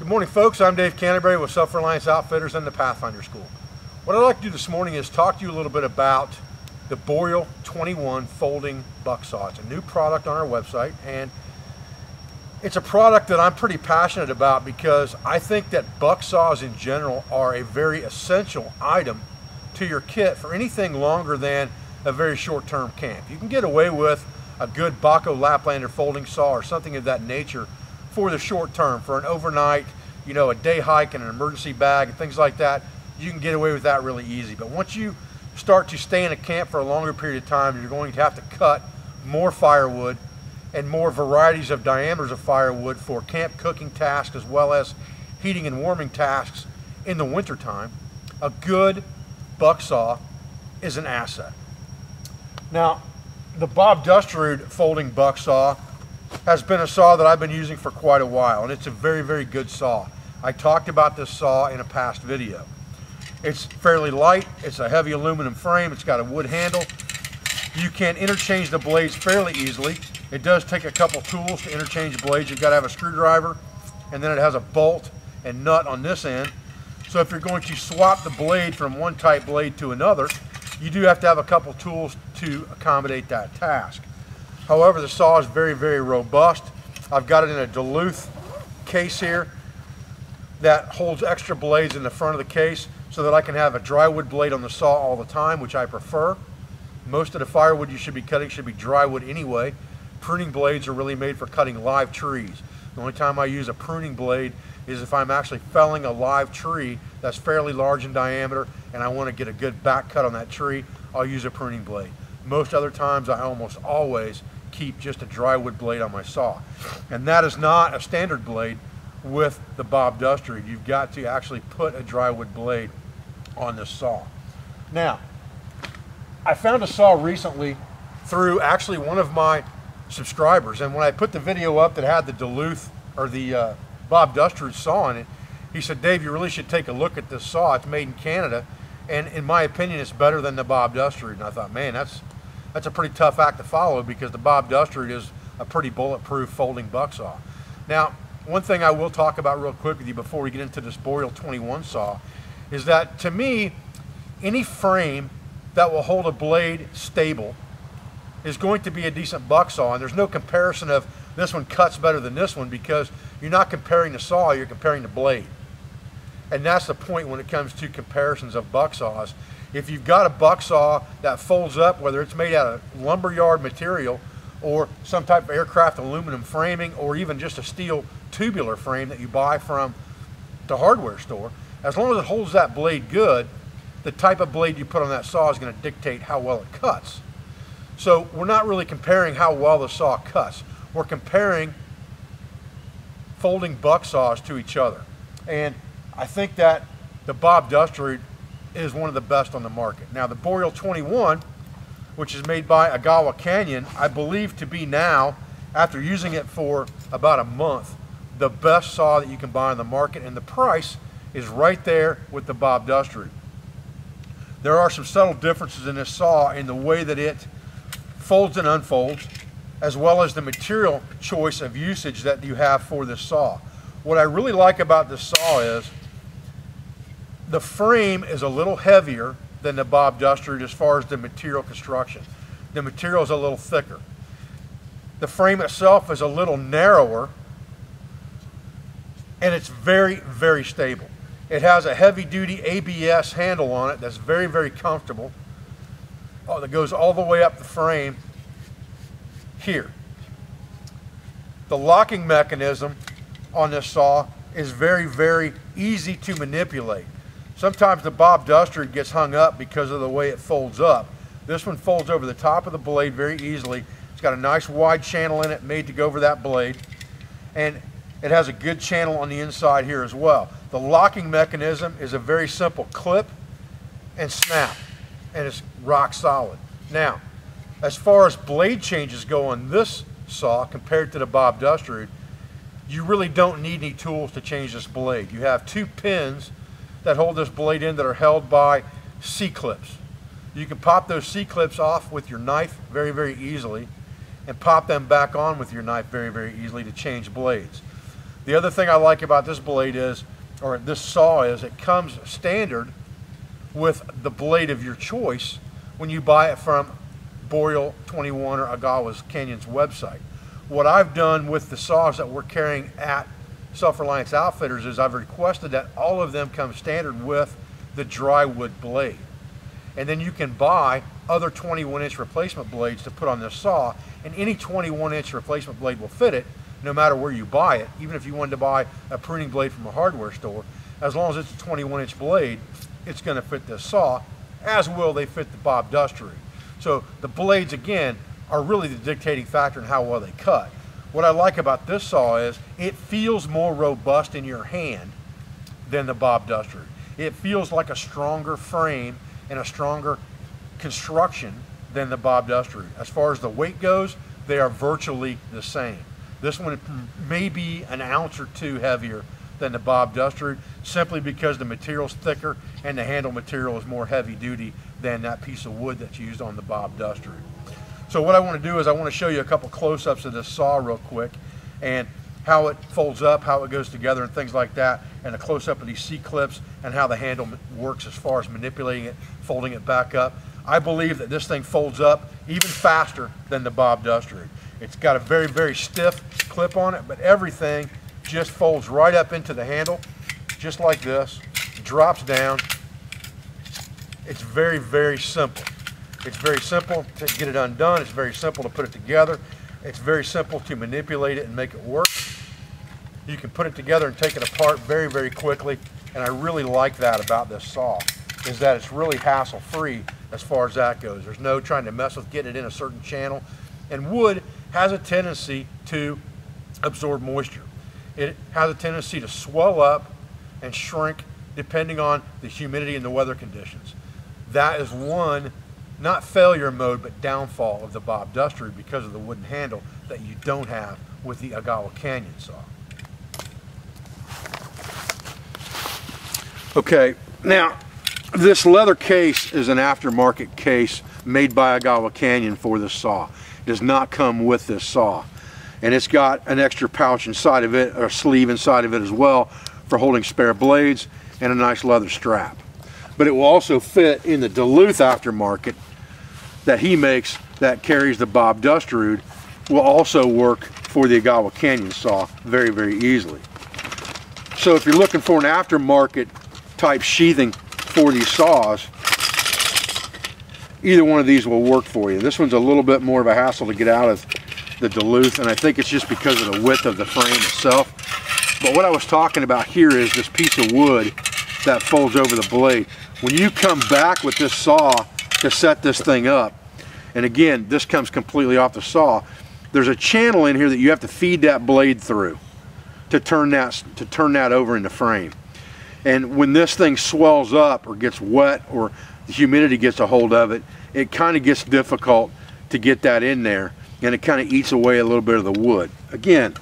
Good morning, folks. I'm Dave Canterbury with Self-Reliance Outfitters and the Pathfinder School. What I'd like to do this morning is talk to you a little bit about the Boreal 21 folding bucksaw. It's a new product on our website, and it's a product that I'm pretty passionate about because I think that bucksaws in general are a very essential item to your kit for anything longer than a very short-term camp. You can get away with a good Bockau Laplander folding saw or something of that nature for the short term, for an overnight, a day hike and an emergency bag and things like that. You can get away with that really easy. But once you start to stay in a camp for a longer period of time, you're going to have to cut more firewood and more varieties of diameters of firewood for camp cooking tasks as well as heating and warming tasks in the wintertime. A good bucksaw is an asset. Now, the Bob Dusterud folding bucksaw has been a saw that I've been using for quite a while, and it's a very, very good saw. I talked about this saw in a past video. It's fairly light, it's a heavy aluminum frame, it's got a wood handle. You can interchange the blades fairly easily. It does take a couple tools to interchange blades. You've got to have a screwdriver, and then it has a bolt and nut on this end. So if you're going to swap the blade from one type blade to another, you do have to have a couple tools to accommodate that task. However, the saw is very, very robust. I've got it in a Duluth case here that holds extra blades in the front of the case so that I can have a drywood blade on the saw all the time, which I prefer. Most of the firewood you should be cutting should be drywood anyway. Pruning blades are really made for cutting live trees. The only time I use a pruning blade is if I'm actually felling a live tree that's fairly large in diameter and I want to get a good back cut on that tree, I'll use a pruning blade. Most other times I almost always keep just a drywood blade on my saw. And that is not a standard blade with the Bob Dusterud. You've got to actually put a drywood blade on this saw. Now, I found a saw recently through actually one of my subscribers, and when I put the video up that had the Duluth or the Bob Dusterud saw in it, he said, "Dave, you really should take a look at this saw. It's made in Canada, and in my opinion, it's better than the Bob Dusterud." And I thought, man, that's a pretty tough act to follow because the Bob Dusterud is a pretty bulletproof folding bucksaw. Now, one thing I will talk about real quick with you before we get into this Boreal 21 saw is that, to me, any frame that will hold a blade stable is going to be a decent bucksaw, and there's no comparison of this one cuts better than this one because you're not comparing the saw, you're comparing the blade. And that's the point when it comes to comparisons of bucksaws. If you've got a bucksaw that folds up, whether it's made out of lumberyard material or some type of aircraft aluminum framing or even just a steel tubular frame that you buy from the hardware store, as long as it holds that blade good, the type of blade you put on that saw is going to dictate how well it cuts. So we're not really comparing how well the saw cuts. We're comparing folding bucksaws to each other. And I think that the Bob Dusterud is one of the best on the market. Now, the Boreal 21, which is made by Agawa Canyon, I believe to be now, after using it for about a month, the best saw that you can buy on the market, and the price is right there with the Bob Dusterud. There are some subtle differences in this saw in the way that it folds and unfolds, as well as the material choice of usage that you have for this saw. What I really like about this saw is the frame is a little heavier than the Bob Dusterud as far as the material construction. The material is a little thicker. The frame itself is a little narrower, and it's very, very stable. It has a heavy-duty ABS handle on it that's very, very comfortable. That goes all the way up the frame here. The locking mechanism on this saw is very, very easy to manipulate. Sometimes the Bob Dusterud gets hung up because of the way it folds up. This one folds over the top of the blade very easily. It's got a nice wide channel in it made to go over that blade, and it has a good channel on the inside here as well. The locking mechanism is a very simple clip and snap, and it's rock solid. Now, as far as blade changes go on this saw compared to the Bob Dusterud, you really don't need any tools to change this blade. You have two pins that hold this blade in that are held by C-clips. You can pop those C-clips off with your knife very, very easily and pop them back on with your knife very, very easily to change blades. The other thing I like about this blade is, or this saw is, it comes standard with the blade of your choice when you buy it from Boreal 21 or Agawa Canyon's website. What I've done with the saws that we're carrying at Self-Reliance Outfitters is I've requested that all of them come standard with the dry wood blade. And then you can buy other 21-inch replacement blades to put on this saw, and any 21-inch replacement blade will fit it no matter where you buy it. Even if you wanted to buy a pruning blade from a hardware store, as long as it's a 21-inch blade, it's going to fit this saw, as will they fit the Bob Dustery. So the blades, again, are really the dictating factor in how well they cut. What I like about this saw is it feels more robust in your hand than the Bob Dustery. It feels like a stronger frame and a stronger construction than the Bob Dustery. As far as the weight goes, they are virtually the same. This one may be an ounce or two heavier than the Bob Dustery, simply because the material's thicker and the handle material is more heavy duty than that piece of wood that's used on the Bob Dustery. So what I want to do is I want to show you a couple close-ups of this saw real quick, and how it folds up, how it goes together, and things like that, and a close-up of these C-clips and how the handle works as far as manipulating it, folding it back up. I believe that this thing folds up even faster than the Bob Dustery. It's got a very, very stiff clip on it, but everything just folds right up into the handle, just like this, drops down. It's very, very simple. It's very simple to get it undone. It's very simple to put it together. It's very simple to manipulate it and make it work. You can put it together and take it apart very, very quickly, and I really like that about this saw, is that it's really hassle-free as far as that goes. There's no trying to mess with getting it in a certain channel, and wood has a tendency to absorb moisture. It has a tendency to swell up and shrink depending on the humidity and the weather conditions. That is one, not failure mode, but downfall of the Bob Dustery because of the wooden handle that you don't have with the Agawa Canyon saw. Okay, now this leather case is an aftermarket case made by Agawa Canyon for this saw. It does not come with this saw. And it's got an extra pouch inside of it, or sleeve inside of it as well, for holding spare blades, and a nice leather strap. But it will also fit in the Duluth aftermarket that he makes that carries the Bob Dustery, will also work for the Agawa Canyon saw very, very easily. So if you're looking for an aftermarket type sheathing for these saws, either one of these will work for you. This one's a little bit more of a hassle to get out of the Duluth, and I think it's just because of the width of the frame itself. But what I was talking about here is this piece of wood that folds over the blade. When you come back with this saw to set this thing up, and again, this comes completely off the saw, there's a channel in here that you have to feed that blade through to turn that over in the frame. And when this thing swells up or gets wet or the humidity gets a hold of it, it kind of gets difficult to get that in there, and it kind of eats away a little bit of the wood. Again,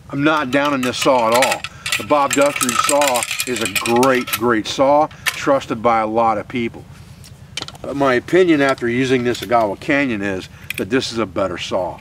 I'm not down in this saw at all. The Bob Dustery saw is a great, great saw, trusted by a lot of people. But my opinion after using this Agawa Canyon is that this is a better saw.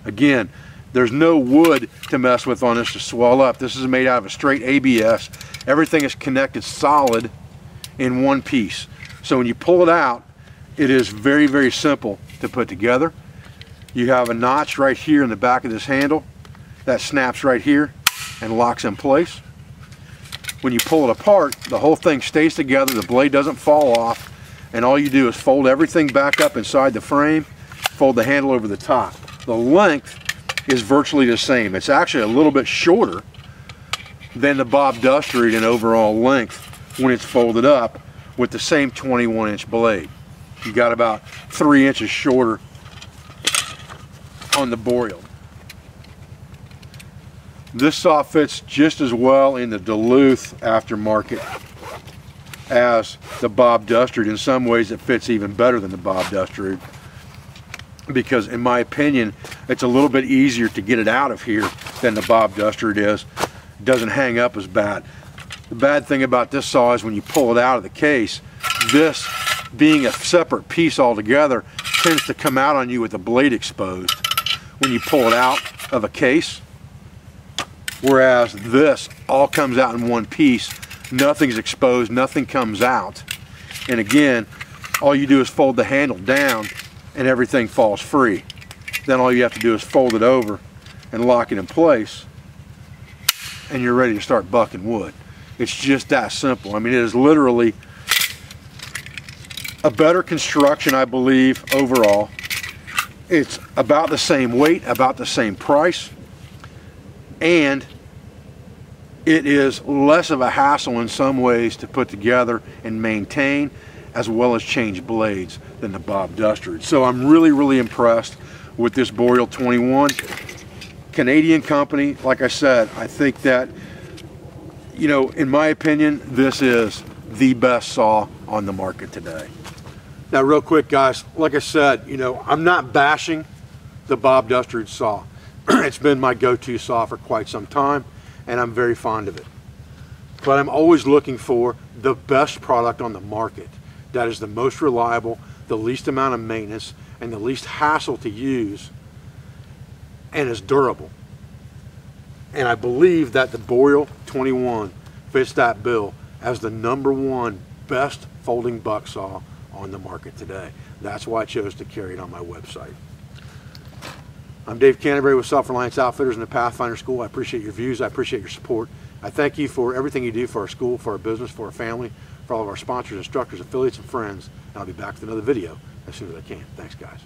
Again, there's no wood to mess with on this to swell up. This is made out of a straight ABS. Everything is connected solid in one piece. So when you pull it out, it is very, very simple to put together. You have a notch right here in the back of this handle that snaps right here and locks in place. When you pull it apart, the whole thing stays together, the blade doesn't fall off, and all you do is fold everything back up inside the frame, fold the handle over the top. The length is virtually the same. It's actually a little bit shorter than the Bob Dustery in overall length when it's folded up with the same 21-inch blade. You got about 3 inches shorter on the Boreal. This saw fits just as well in the Duluth aftermarket as the Bob Dustery. In some ways it fits even better than the Bob Dustery, because in my opinion it's a little bit easier to get it out of here than the Bob Dustery is. It doesn't hang up as bad. The bad thing about this saw is when you pull it out of the case, this being a separate piece altogether tends to come out on you with the blade exposed when you pull it out of a case. Whereas this all comes out in one piece. Nothing's exposed, nothing comes out. And again, all you do is fold the handle down and everything falls free. Then all you have to do is fold it over and lock it in place, and you're ready to start bucking wood. It's just that simple. I mean, it is literally a better construction, I believe, overall. It's about the same weight, about the same price, and it is less of a hassle in some ways to put together and maintain, as well as change blades, than the Bob Duster. So I'm really, really impressed with this Boreal 21. Canadian company. Like I said, I think that, you know, in my opinion, this is the best saw on the market today. Now real quick guys, like I said, you know, I'm not bashing the Bob Duster saw. It's been my go-to saw for quite some time, and I'm very fond of it. But I'm always looking for the best product on the market that is the most reliable, the least amount of maintenance, and the least hassle to use, and is durable. And I believe that the Boreal 21 fits that bill as the #1 best folding buck saw on the market today. That's why I chose to carry it on my website. I'm Dave Canterbury with Self-Reliance Outfitters and the Pathfinder School. I appreciate your views. I appreciate your support. I thank you for everything you do for our school, for our business, for our family, for all of our sponsors, instructors, affiliates, and friends. And I'll be back with another video as soon as I can. Thanks, guys.